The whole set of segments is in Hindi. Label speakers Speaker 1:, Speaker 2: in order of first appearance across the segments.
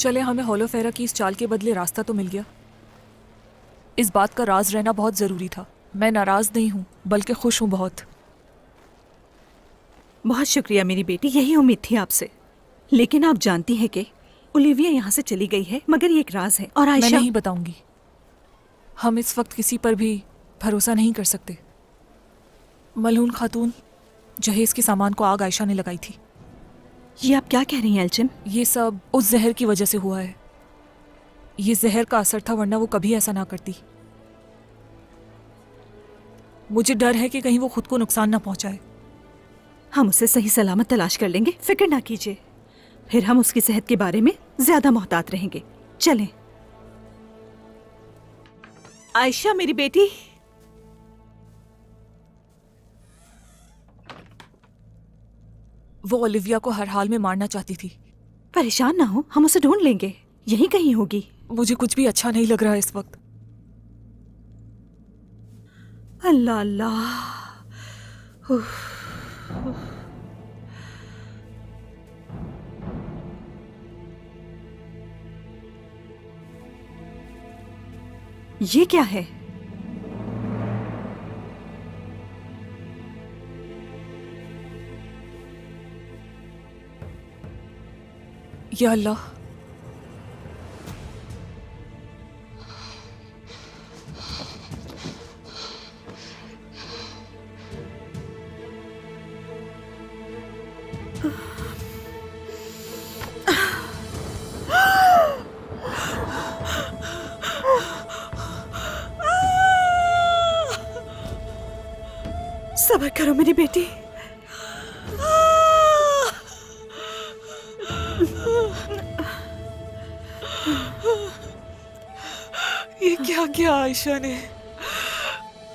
Speaker 1: चले, हमें होलोफेरा की इस चाल के बदले रास्ता तो मिल गया। इस बात का राज रहना बहुत जरूरी था। मैं नाराज नहीं हूँ, बल्कि खुश हूँ बहुत।
Speaker 2: बहुत शुक्रिया मेरी बेटी, यही उम्मीद थी आपसे। लेकिन आप जानती हैं कि ओलिविया यहाँ से चली गई है, मगर ये एक राज है। और
Speaker 1: मैं
Speaker 2: आयशा,
Speaker 1: नहीं बताऊंगी। हम इस वक्त किसी पर भी भरोसा नहीं कर सकते। मलून खातून, जहेज के सामान को आग आयशा ने लगाई थी।
Speaker 2: ये आप क्या कह रही हैं एल्चिन?
Speaker 1: ये सब उस जहर की वजह से हुआ है। ये जहर का असर था, वरना वो कभी ऐसा ना करती। मुझे डर है कि कहीं वो खुद को नुकसान ना पहुंचाए।
Speaker 2: हम उसे सही सलामत तलाश कर लेंगे, फिक्र ना कीजिए। फिर हम उसकी सेहत के बारे में ज्यादा मोहतात रहेंगे। चलें। आयशा मेरी बेटी,
Speaker 1: वो ओलिविया को हर हाल में मारना चाहती थी।
Speaker 2: परेशान ना हो, हम उसे ढूंढ लेंगे। यहीं कहीं होगी।
Speaker 1: मुझे कुछ भी अच्छा नहीं लग रहा है इस वक्त।
Speaker 2: अल्लाह अल्लाह। उफ। ये क्या है?
Speaker 1: या अल्लाह,
Speaker 2: सब्र करो मेरी बेटी।
Speaker 1: ये क्या किया आयशा ने?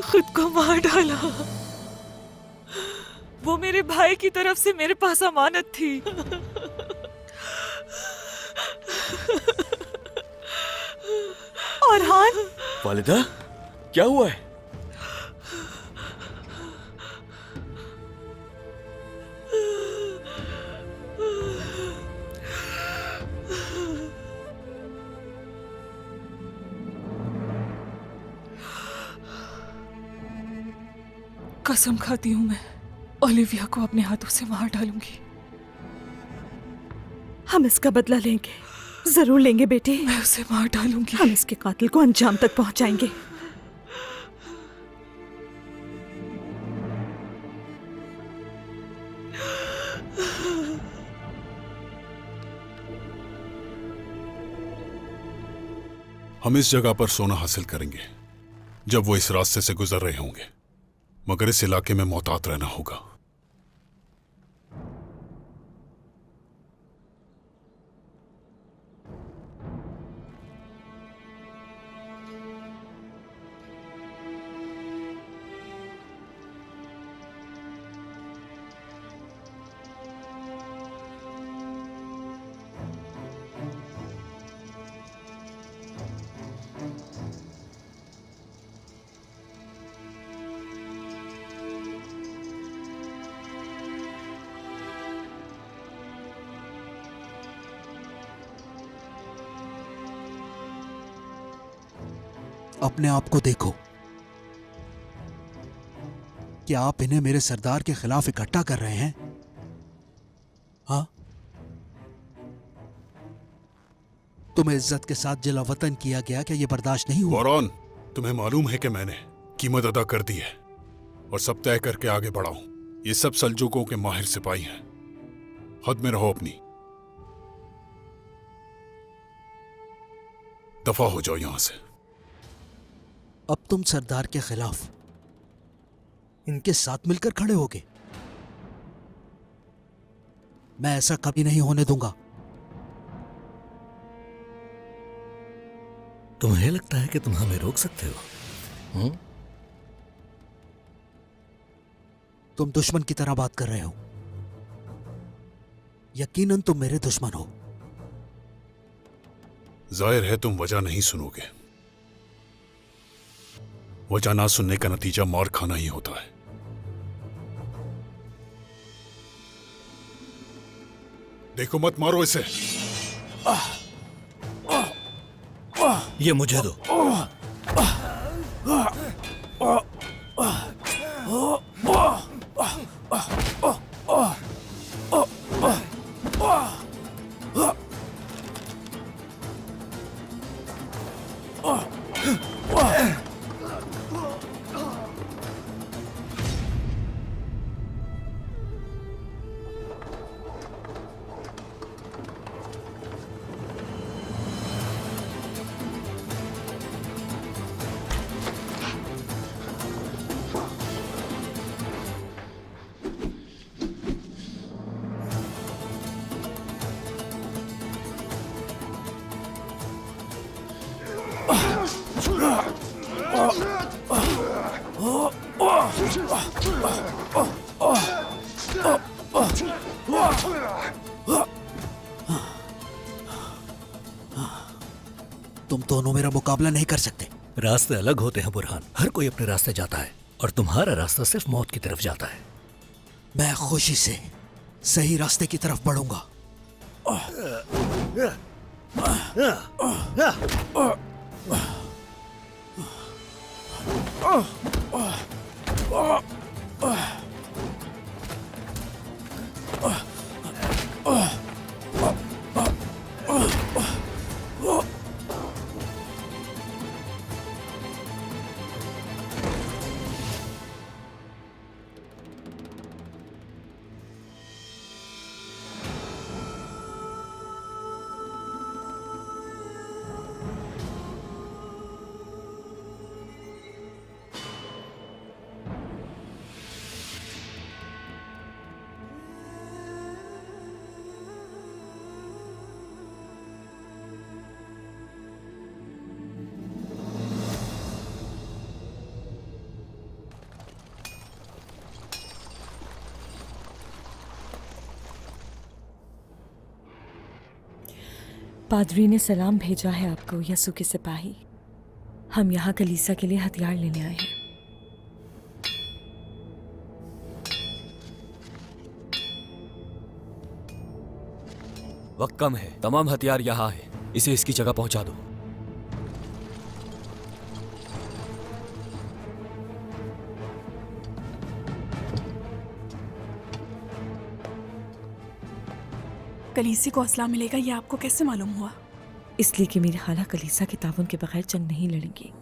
Speaker 1: खुद को मार डाला। वो मेरे भाई की तरफ से मेरे पास अमानत थी।
Speaker 2: और हान,
Speaker 3: वालिदा, क्या हुआ है?
Speaker 1: कसम खाती हूँ, मैं ओलिविया को अपने हाथों से मार डालूंगी।
Speaker 2: हम इसका बदला लेंगे, जरूर लेंगे बेटी।
Speaker 1: मैं उसे मार डालूंगी।
Speaker 2: हम इसके कातिल को अंजाम तक पहुंचाएंगे।
Speaker 4: हम इस जगह पर सोना हासिल करेंगे जब वो इस रास्ते से गुजर रहे होंगे, मगर इस इलाके में मोहतात रहना होगा।
Speaker 5: अपने आप को देखो। क्या आप इन्हें मेरे सरदार के खिलाफ इकट्ठा कर रहे हैं? हाँ, तुम्हें इज्जत के साथ जिला वतन किया गया, क्या यह बर्दाश्त नहीं हुआ?
Speaker 4: वॉरन, तुम्हें मालूम है कि मैंने कीमत अदा कर दी है और सब तय करके आगे बढ़ा हूं। ये सब सल्जूकों के माहिर सिपाही हैं। हद में रहो अपनी। दफा हो जाओ यहां से।
Speaker 5: अब तुम सरदार के खिलाफ इनके साथ मिलकर खड़े होगे? मैं ऐसा कभी नहीं होने दूंगा।
Speaker 3: तुम्हें लगता है कि तुम हमें रोक सकते हो?
Speaker 5: तुम दुश्मन की तरह बात कर रहे हो। यकीनन तुम मेरे दुश्मन हो।
Speaker 4: जाहिर है तुम वजह नहीं सुनोगे। वजह ना सुनने का नतीजा मार खाना ही होता है। देखो, मत मारो इसे।
Speaker 3: ये मुझे दो।
Speaker 5: तुम दोनों मेरा मुकाबला नहीं कर सकते।
Speaker 3: रास्ते अलग होते हैं बुरहान, हर कोई अपने रास्ते जाता है और तुम्हारा रास्ता सिर्फ मौत की तरफ जाता है।
Speaker 5: मैं खुशी से सही रास्ते की तरफ बढ़ूंगा।
Speaker 6: पादरी ने सलाम भेजा है आपको, यसु के सिपाही। हम यहाँ कलीसा के लिए हथियार लेने आए हैं।
Speaker 7: वक्त कम है, तमाम हथियार यहाँ है, इसे इसकी जगह पहुंचा दो।
Speaker 8: कलीसी को असला मिलेगा, ये आपको कैसे मालूम हुआ?
Speaker 6: इसलिए कि मेरी खाला कलीसा के ताउन के बगैर जंग नहीं लड़ेंगी।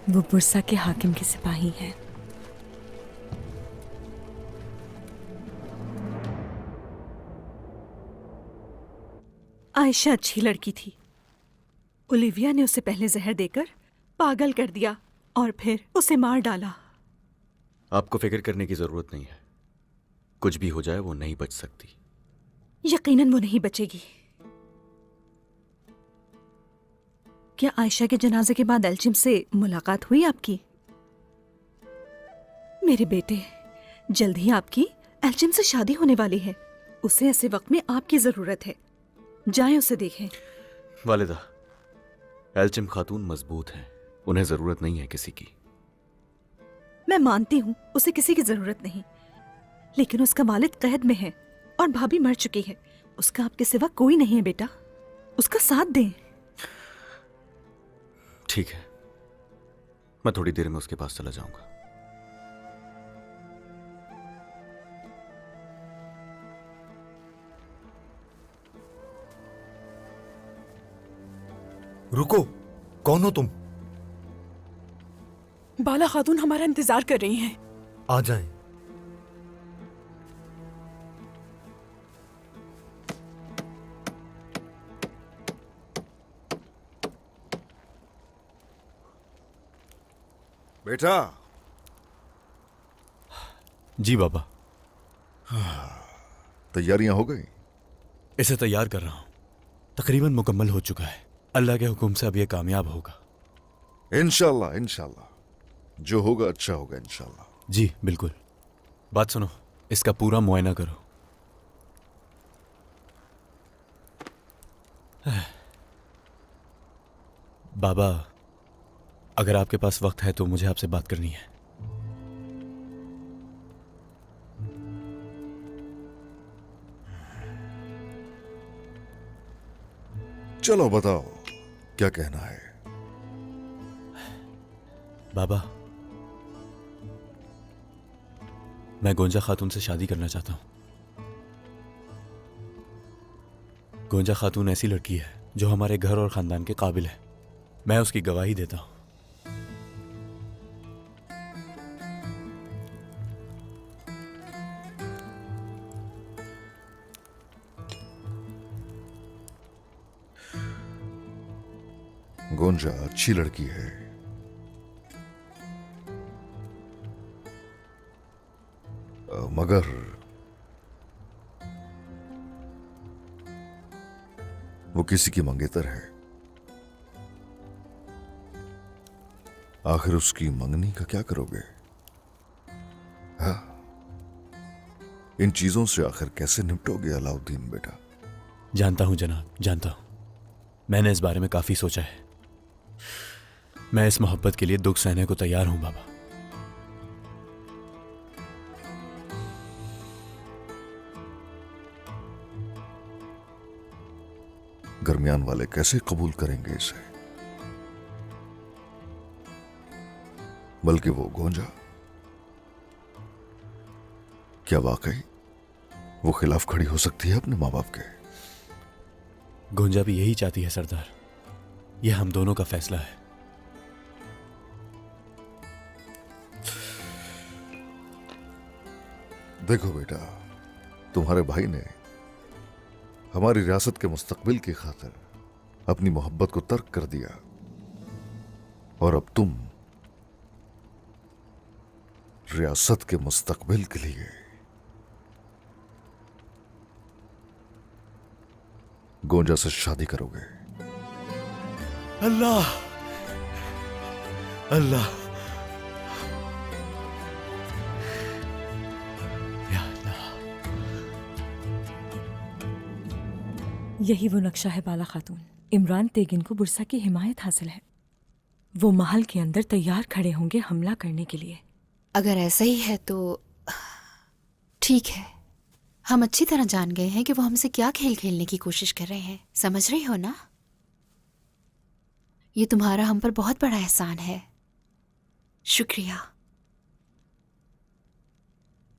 Speaker 6: वो बुरसा के हाकिम के सिपाही हैं।
Speaker 2: आयशा अच्छी लड़की थी। ओलिविया ने उसे पहले जहर देकर पागल कर दिया और फिर उसे मार डाला।
Speaker 9: आपको फिक्र करने की जरूरत नहीं है, कुछ भी हो जाए वो नहीं बच सकती।
Speaker 2: यकीनन वो नहीं बचेगी। क्या आयशा के जनाजे के बाद एल्चिम से मुलाकात हुई आपकी? मेरे बेटे, जल्द ही आपकी एल्चिम से शादी होने वाली है। उसे ऐसे वक्त में आपकी जरूरत है। जाएं उसे देखें।
Speaker 9: वालिदा, एल्चिम खातून मजबूत हैं, उन्हें जरूरत नहीं है किसी की।
Speaker 2: मैं मानती हूँ उसे किसी की जरूरत नहीं, लेकिन उसका वालिद कैद में है और भाभी मर चुकी है। उसका आपके सिवा कोई नहीं है बेटा, उसका साथ दें।
Speaker 9: ठीक है, मैं थोड़ी देर में उसके पास चला जाऊंगा।
Speaker 10: रुको, कौन हो तुम?
Speaker 8: बाला खातून हमारा इंतजार कर रही हैं।
Speaker 10: आ जाएं।
Speaker 11: बेटा।
Speaker 7: जी बाबा।
Speaker 11: तैयारियां हो गई?
Speaker 7: इसे तैयार कर रहा हूं, तकरीबन मुकम्मल हो चुका है। अल्लाह के हुक्म से अब यह कामयाब होगा।
Speaker 11: इंशाल्लाह, इंशाल्लाह, जो होगा अच्छा होगा इंशाल्लाह।
Speaker 7: जी बिल्कुल। बात सुनो, इसका पूरा मुआयना करो। बाबा, अगर आपके पास वक्त है तो मुझे आपसे बात करनी है।
Speaker 11: चलो बताओ क्या कहना है।
Speaker 7: बाबा, मैं गोंजा खातून से शादी करना चाहता हूं। गोंजा खातून ऐसी लड़की है जो हमारे घर और खानदान के काबिल है। मैं उसकी गवाही देता हूं।
Speaker 11: गोंजा अच्छी लड़की है, मगर वो किसी की मंगेतर है। आखिर उसकी मंगनी का क्या करोगे? हाँ, इन चीजों से आखिर कैसे निपटोगे अलाउद्दीन बेटा?
Speaker 7: जानता हूं जनाब, जानता हूं। मैंने इस बारे में काफी सोचा है। मैं इस मोहब्बत के लिए दुख सहने को तैयार हूं बाबा।
Speaker 11: दरमियान वाले कैसे कबूल करेंगे इसे? बल्कि वो गोंजा, क्या वाकई वो खिलाफ खड़ी हो सकती है अपने माँ बाप के?
Speaker 7: गोंजा भी यही चाहती है सरदार। यह हम दोनों का फैसला है।
Speaker 11: देखो बेटा, तुम्हारे भाई ने हमारी रियासत के मुस्तकबिल की खातिर अपनी मोहब्बत को तर्क कर दिया, और अब तुम रियासत के मुस्तकबिल के लिए गोंजा से शादी करोगे।
Speaker 7: अल्लाह अल्लाह, या अल्लाह।
Speaker 6: यही वो नक्शा है बाला खातून। इमरान तेगिन को बुरसा की हिमायत हासिल है। वो महल के अंदर तैयार खड़े होंगे हमला करने के लिए।
Speaker 12: अगर ऐसा ही है तो ठीक है। हम अच्छी तरह जान गए हैं कि वो हमसे क्या खेल खेलने की कोशिश कर रहे हैं। समझ रही हो ना? ये तुम्हारा हम पर बहुत बड़ा एहसान है। शुक्रिया।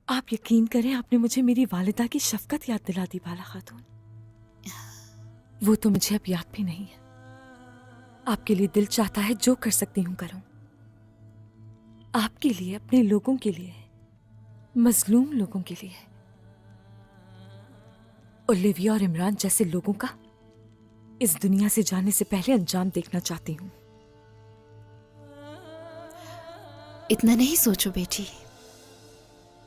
Speaker 6: आप यकीन करें, आपने मुझे मेरी वालिदा की शफकत याद दिला दी बाला खातून। वो तो मुझे अब याद भी नहीं है। आपके लिए दिल चाहता है जो कर सकती हूं करूं। आपके लिए, अपने लोगों के लिए, मजलूम लोगों के लिए। ओलिविया और इमरान जैसे लोगों का इस दुनिया से जाने से पहले अंजाम देखना चाहती हूं।
Speaker 12: इतना नहीं सोचो बेटी।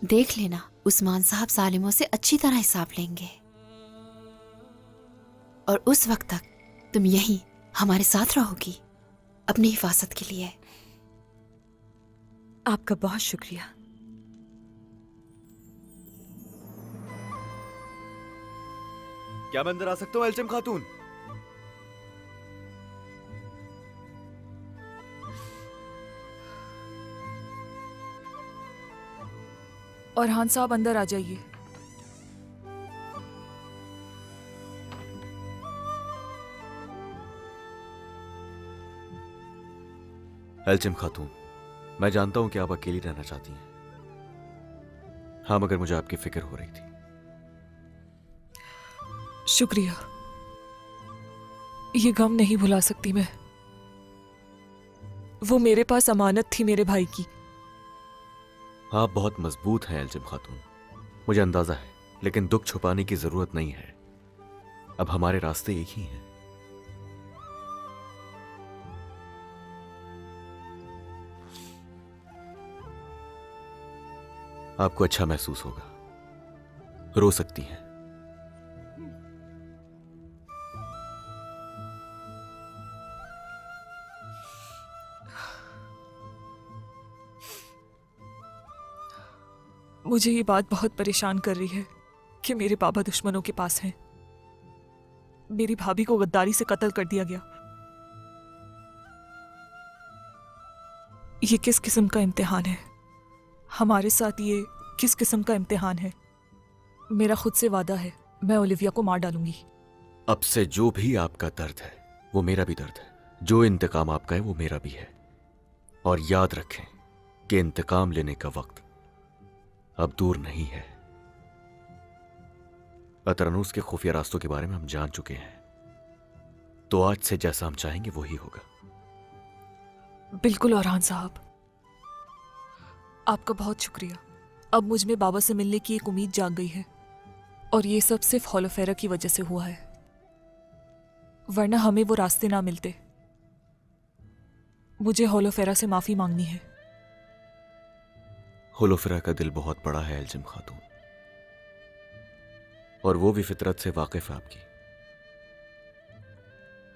Speaker 12: देख लेना, उस्मान साहब सालिमों से अच्छी तरह हिसाब लेंगे, और उस वक्त तक तुम यहीं हमारे साथ रहोगी अपनी हिफाजत के लिए।
Speaker 6: आपका बहुत शुक्रिया।
Speaker 9: क्या मैं अंदर आ सकता हूँ एल्चिम खातून?
Speaker 1: और हान साहब अंदर आ जाइए।
Speaker 9: एल्चिम खातून, मैं जानता हूं कि आप अकेली रहना चाहती हैं। हाँ, मगर मुझे आपकी फिक्र हो रही थी।
Speaker 1: शुक्रिया। ये गम नहीं भुला सकती मैं। वो मेरे पास अमानत थी मेरे भाई की।
Speaker 9: आप बहुत मजबूत हैं एल्चिम खातून, मुझे अंदाजा है, लेकिन दुख छुपाने की जरूरत नहीं है। अब हमारे रास्ते एक ही हैं। आपको अच्छा महसूस होगा। रो सकती हैं।
Speaker 1: मुझे ये बात बहुत परेशान कर रही है कि मेरे बाबा दुश्मनों के पास हैं। मेरी भाभी को गद्दारी से कत्ल कर दिया गया। ये किस किस्म का इम्तिहान है? हमारे साथ ये किस किस्म का इम्तिहान है? मेरा खुद से वादा है, मैं ओलिविया को मार डालूंगी।
Speaker 9: अब से जो भी आपका दर्द है वो मेरा भी दर्द है। जो इंतकाम आपका है वो मेरा भी है। और याद रखें कि इंतकाम लेने का वक्त अब दूर नहीं है। अतरनुस के खुफिया रास्तों के बारे में हम जान चुके हैं, तो आज से जैसा हम चाहेंगे वही होगा।
Speaker 1: बिल्कुल औरहान साहब, आपका बहुत शुक्रिया। अब मुझ में बाबा से मिलने की एक उम्मीद जाग गई है, और ये सब सिर्फ होलोफेरा की वजह से हुआ है, वरना हमें वो रास्ते ना मिलते। मुझे होलोफेरा से माफी मांगनी है।
Speaker 9: होलोफेरा का दिल बहुत बड़ा है एल्जिम खातून, और वो भी फितरत से वाकिफ है आपकी।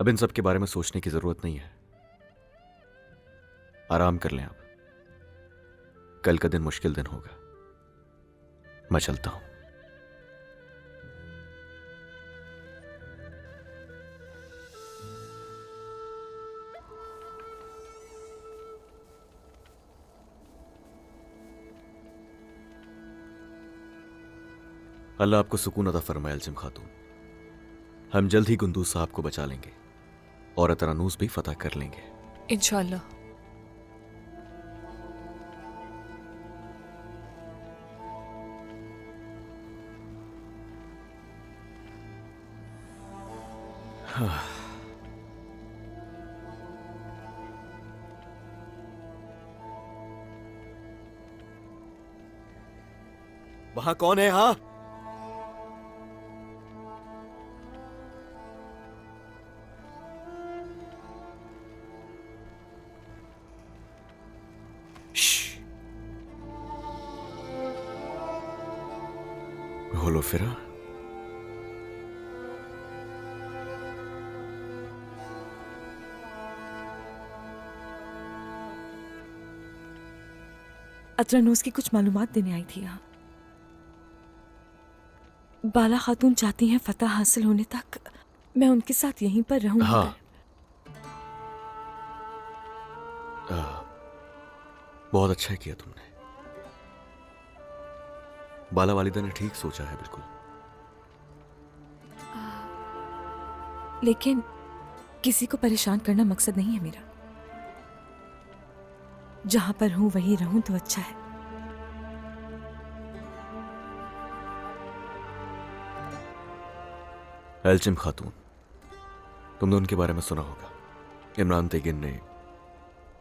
Speaker 9: अब इन सब के बारे में सोचने की जरूरत नहीं है। आराम कर लें आप। कल का दिन मुश्किल दिन होगा। मैं चलता हूं। अल्लाह आपको सुकून अता फरमाए एल्जिम खातून। हम जल्द ही गुंदूज साहब को बचा लेंगे और अतरानूस भी फतह कर लेंगे
Speaker 1: इंशाअल्लाह।
Speaker 9: वहां कौन है? हाँ, होलोफेरा।
Speaker 6: अतरनूस की कुछ मालूमात देने आई थी यहाँ। बाला खातून चाहती हैं फतह हासिल होने तक मैं उनके साथ यहीं पर रहूं।
Speaker 9: हाँ, बहुत अच्छा किया तुमने। बाला वालिदा ने ठीक सोचा है, बिल्कुल।
Speaker 6: लेकिन किसी को परेशान करना मकसद नहीं है मेरा। जहां पर हूं वहीं रहूं तो अच्छा है।
Speaker 9: एल्चिम खातून, तुमने उनके बारे में सुना होगा। इमरान तेगिन ने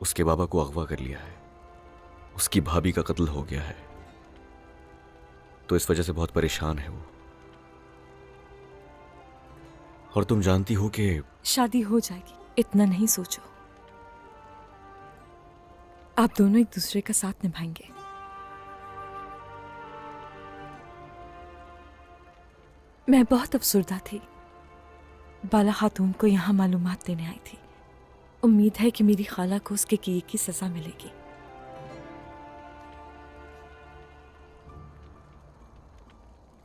Speaker 9: उसके बाबा को अगवा कर लिया है। उसकी भाभी का कत्ल हो गया है, तो इस वजह से बहुत परेशान है वो। और तुम जानती हो कि
Speaker 6: शादी हो जाएगी, इतना नहीं सोचो। आप दोनों एक दूसरे का साथ निभाएंगे। मैं बहुत अफसुर्दा थी। बाला खातून को यहां मालूमात देने आई थी। उम्मीद है कि मेरी खाला को उसके किए की सजा मिलेगी।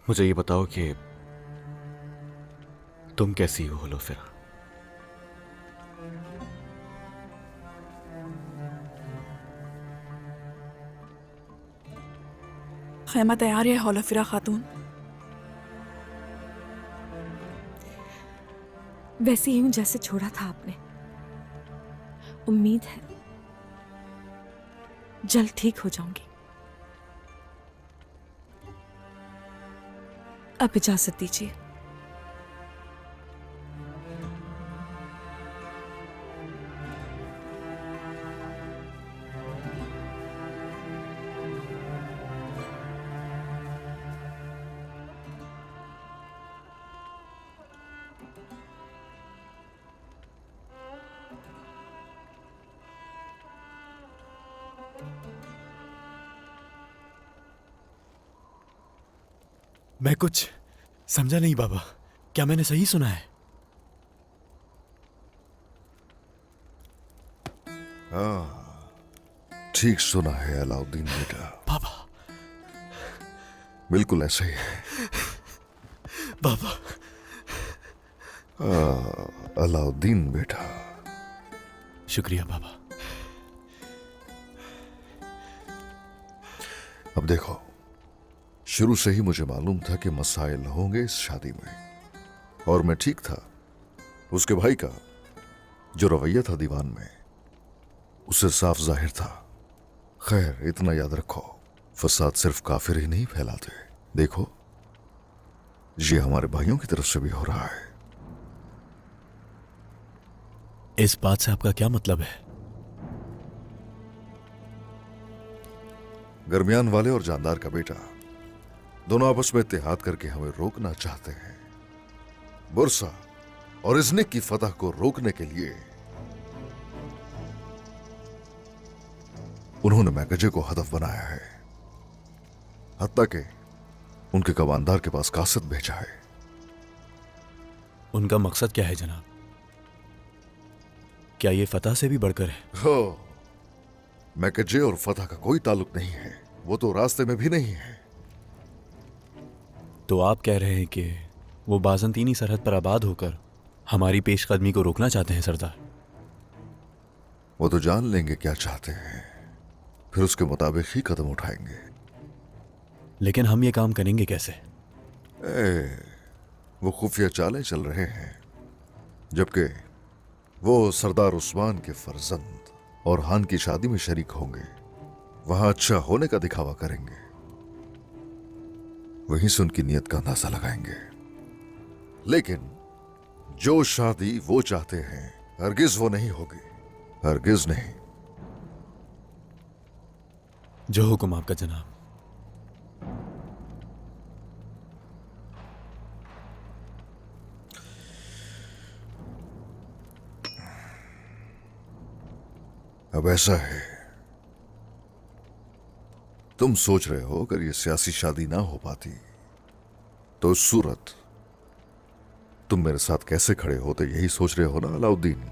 Speaker 9: मुझे ये बताओ कि तुम कैसी हो होलोफेरा?
Speaker 8: खैमा तैयार है होलोफेरा खातून?
Speaker 6: वैसे ही हूं जैसे छोड़ा था आपने। उम्मीद है जल्द ठीक हो जाऊंगी। अब इजाजत दीजिए।
Speaker 7: मैं कुछ समझा नहीं बाबा, क्या मैंने सही सुना है?
Speaker 11: हाँ, ठीक सुना है अलाउद्दीन बेटा।
Speaker 7: बाबा,
Speaker 11: बिल्कुल ऐसे ही है
Speaker 7: बाबा।
Speaker 11: अलाउद्दीन बेटा।
Speaker 7: शुक्रिया बाबा।
Speaker 11: अब देखो, शुरू से ही मुझे मालूम था कि मसाइल होंगे इस शादी में, और मैं ठीक था। उसके भाई का जो रवैया था दीवान में, उससे साफ जाहिर था। खैर, इतना याद रखो, फसाद सिर्फ काफिर ही नहीं फैलाते। देखो, ये हमारे भाइयों की तरफ से भी हो रहा है।
Speaker 7: इस बात से आपका क्या मतलब है?
Speaker 11: गरमियान वाले और जानदार का बेटा दोनों आपस में इत्तेहाद करके हमें रोकना चाहते हैं। बुरसा और इज़्निक की फतह को रोकने के लिए उन्होंने मैकजे को हदफ बनाया है। हत्ता के उनके कमांदार के पास कासद भेजा है।
Speaker 7: उनका मकसद क्या है जनाब? क्या ये फतह से भी बढ़कर है?
Speaker 11: हो, मैकजे और फतह का कोई ताल्लुक नहीं है, वो तो रास्ते में भी नहीं है।
Speaker 7: तो आप कह रहे हैं कि वो बाज़ंतीनी सरहद पर आबाद होकर हमारी पेशकदमी को रोकना चाहते हैं सरदार?
Speaker 11: वो तो जान लेंगे क्या चाहते हैं, फिर उसके मुताबिक ही कदम उठाएंगे।
Speaker 7: लेकिन हम ये काम करेंगे कैसे?
Speaker 11: वो खुफिया चालें चल रहे हैं, जबकि वो सरदार उस्मान के फर्जंद और हान की शादी में शरीक होंगे। वहां अच्छा होने का दिखावा करेंगे, वहीं से उनकी नीयत का अंदाजा लगाएंगे। लेकिन जो शादी वो चाहते हैं, हरगिज वो नहीं होगी, हरगिज नहीं।
Speaker 7: जो हुक्म आपका जनाब।
Speaker 11: अब ऐसा है, तुम सोच रहे हो अगर ये सियासी शादी ना हो पाती तो उस सूरत तुम मेरे साथ कैसे खड़े होते, यही सोच रहे हो ना अलाउद्दीन?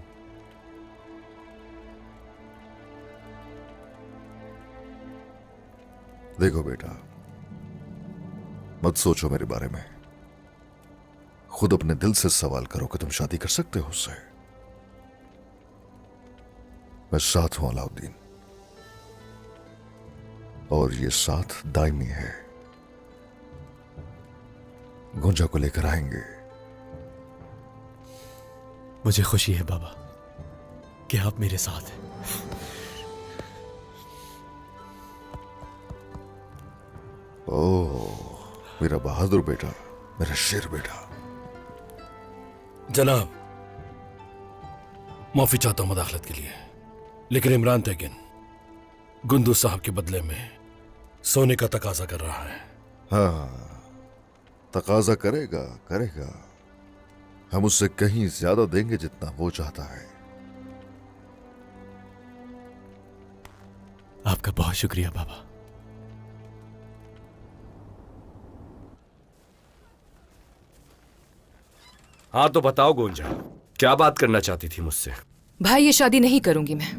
Speaker 11: देखो बेटा, मत सोचो मेरे बारे में, खुद अपने दिल से सवाल करो कि तुम शादी कर सकते हो उससे। मैं साथ हूं अलाउद्दीन, और ये साथ दायमी है। गुंजा को लेकर आएंगे।
Speaker 7: मुझे खुशी है बाबा कि आप मेरे साथ हैं।
Speaker 11: ओह, मेरा बहादुर बेटा, मेरा शेर बेटा।
Speaker 3: जनाब, माफी चाहता हूं मदाखलत के लिए, लेकिन इमरान तैगिन गुंदू साहब के बदले में सोने का तकाजा कर रहा है।
Speaker 11: हाँ, तकाजा करेगा करेगा। हम उससे कहीं ज्यादा देंगे जितना वो चाहता है।
Speaker 7: आपका बहुत शुक्रिया बाबा।
Speaker 9: हाँ तो बताओ गोंजा, क्या बात करना चाहती थी मुझसे?
Speaker 6: भाई, ये शादी नहीं करूंगी मैं।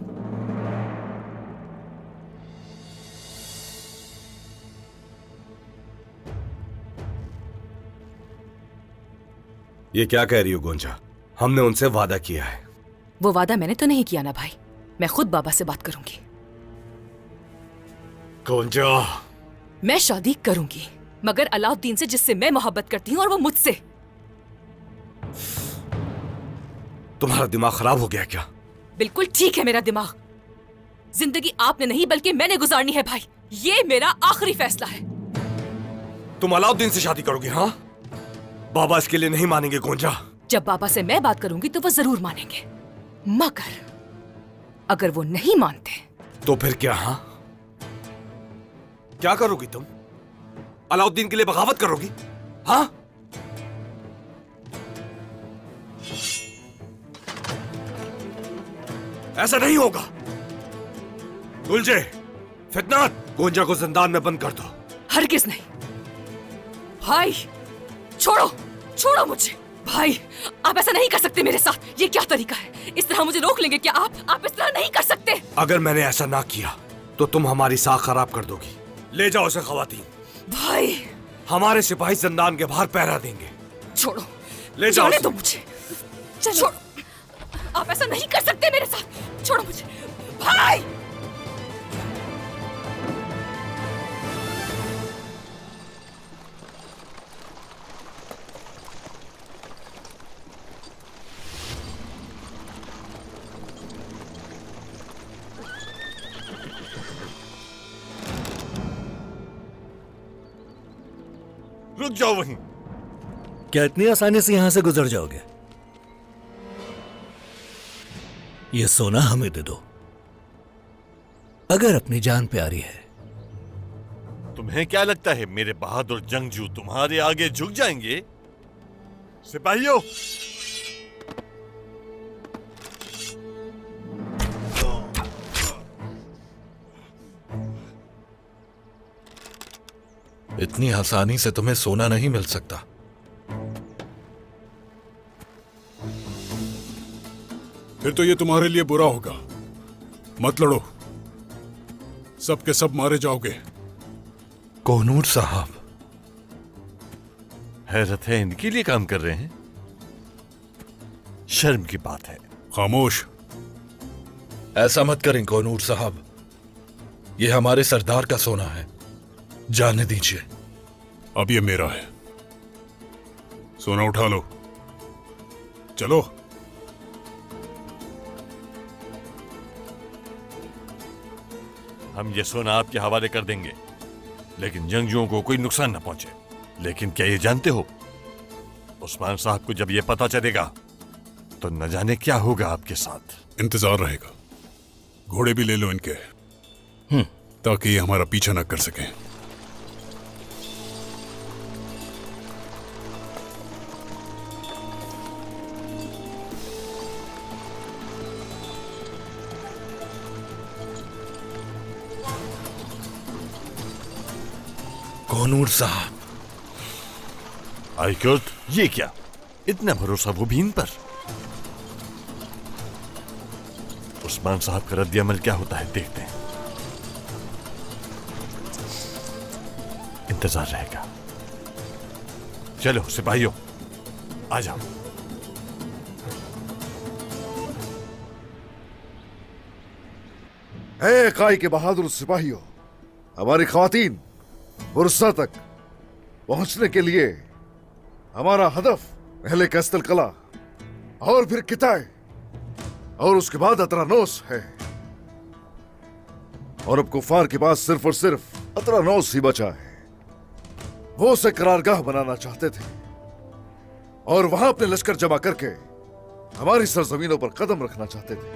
Speaker 9: ये क्या कह रही हो गोंजा? हमने उनसे वादा किया है।
Speaker 6: वो वादा मैंने तो नहीं किया ना भाई, मैं खुद बाबा से बात करूंगी।
Speaker 9: गोंजा,
Speaker 6: मैं शादी करूंगी, मगर अलाउद्दीन से, जिससे मैं मोहब्बत करती हूँ और वो मुझसे।
Speaker 9: तुम्हारा दिमाग खराब हो गया क्या?
Speaker 6: बिल्कुल ठीक है मेरा दिमाग। जिंदगी आपने नहीं बल्कि मैंने गुजारनी है भाई, ये मेरा आखिरी फैसला है।
Speaker 9: तुम अलाउद्दीन से शादी करोगी? हाँ, बाबा इसके लिए नहीं मानेंगे गोंजा।
Speaker 6: जब बाबा से मैं बात करूंगी तो वो जरूर मानेंगे, मगर अगर वो नहीं मानते
Speaker 9: तो फिर क्या? हाँ, क्या करोगी तुम? अलाउद्दीन के लिए बगावत करोगी? हाँ, ऐसा नहीं होगा। उलझे फितनात, गोंजा को जिंदान में बंद कर दो।
Speaker 6: हरगिज नहीं भाई, छोड़ो छोड़ो मुझे। भाई, आप ऐसा नहीं कर सकते मेरे साथ। ये क्या तरीका है? इस तरह मुझे रोक लेंगे क्या आप इस तरह नहीं कर सकते।
Speaker 9: अगर मैंने ऐसा ना किया तो तुम हमारी साख खराब कर दोगी। ले जाओ उसे खवातीन।
Speaker 6: भाई,
Speaker 9: हमारे सिपाही जिंदान के बाहर पहरा देंगे।
Speaker 6: छोड़ो,
Speaker 9: ले जाओ
Speaker 6: जाने
Speaker 9: उसे।
Speaker 6: दो मुझे। छोड़ो, आप ऐसा नहीं कर सकते मेरे साथ। छोड़ो मुझे भाई।
Speaker 13: रुक जाओ वहीं।
Speaker 3: क्या इतनी आसानी से यहां से गुजर जाओगे? ये सोना हमें दे दो, अगर अपनी जान प्यारी है।
Speaker 13: तुम्हें क्या लगता है मेरे बहादुर जंगजू तुम्हारे आगे झुक जाएंगे? सिपाहियों,
Speaker 3: इतनी आसानी से तुम्हें सोना नहीं मिल सकता।
Speaker 4: फिर तो ये तुम्हारे लिए बुरा होगा। मत लड़ो, सबके सब मारे जाओगे।
Speaker 3: कोहनूर साहब,
Speaker 13: हैरत है, इनके लिए काम कर रहे हैं। शर्म की बात है।
Speaker 4: खामोश।
Speaker 3: ऐसा मत करें कोहनूर साहब, ये हमारे सरदार का सोना है, जाने दीजिए।
Speaker 4: अब ये मेरा है, सोना उठा लो, चलो।
Speaker 13: हम ये सोना आपके हवाले कर देंगे, लेकिन जंगजुओं को कोई नुकसान न पहुंचे। लेकिन क्या ये जानते हो, उस्मान साहब को जब ये पता चलेगा तो न जाने क्या होगा आपके साथ।
Speaker 4: इंतजार रहेगा। घोड़े भी ले लो इनके, ताकि ये हमारा पीछा न कर सके।
Speaker 3: कोहनूर साहब,
Speaker 13: आइकुर्द, ये क्या, इतना भरोसा वो भी इन पर? उस्मान साहब का रद्द अमल क्या होता है, देखते हैं। इंतजार रहेगा। चलो सिपाहियों, आ जाओ।
Speaker 11: ए काई के बहादुर सिपाहियों, हमारी ख्वातीन बुरसा तक पहुंचने के लिए हमारा हदफ पहले कैस्तल कला और फिर किताए और उसके बाद अतरानोस है। और अब कुफार के पास सिर्फ और सिर्फ अतरानोस ही बचा है। वो उसे करारगाह बनाना चाहते थे और वहां अपने लश्कर जमा करके हमारी सरजमीनों पर कदम रखना चाहते थे,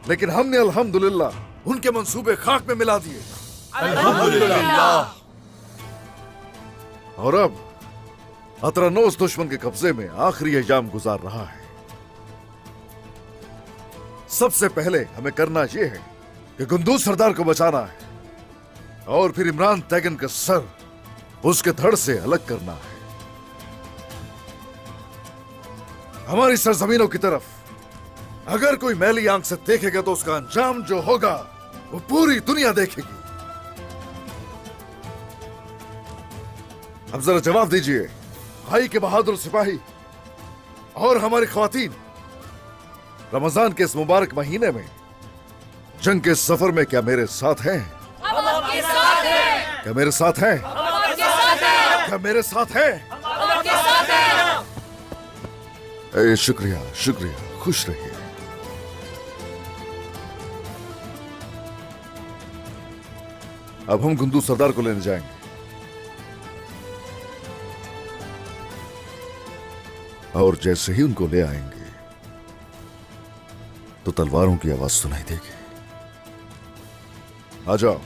Speaker 11: लेकिन हमने अल्हम्दुलिल्लाह उनके मंसूबे खाक में मिला दिए।
Speaker 13: अल्हम्दुलिल्लाह।
Speaker 11: और अब अतरानोस दुश्मन के कब्जे में आखिरी अय्याम गुजार रहा है। सबसे पहले हमें करना यह है कि गुंदूज सरदार को बचाना है और फिर इमरान तैगन का सर उसके धड़ से अलग करना है। हमारी सरजमीनों की तरफ अगर कोई मैली आंख से देखेगा तो उसका अंजाम जो होगा वो पूरी दुनिया देखेगी। अब जरा जवाब दीजिए, भाई के बहादुर सिपाही और हमारी ख्वातीन रमजान के इस मुबारक महीने में जंग के सफर में क्या मेरे साथ हैं?
Speaker 14: हम आपके साथ हैं।
Speaker 11: क्या मेरे साथ हैं?
Speaker 14: हम आपके साथ हैं।
Speaker 11: क्या मेरे साथ हैं?
Speaker 14: हम आपके साथ हैं।
Speaker 11: ए, शुक्रिया शुक्रिया, खुश रहिए। अब हम गुंदू सरदार को लेने जाएंगे और जैसे ही उनको ले आएंगे तो तलवारों की आवाज सुनाई देगी। आ जाओ।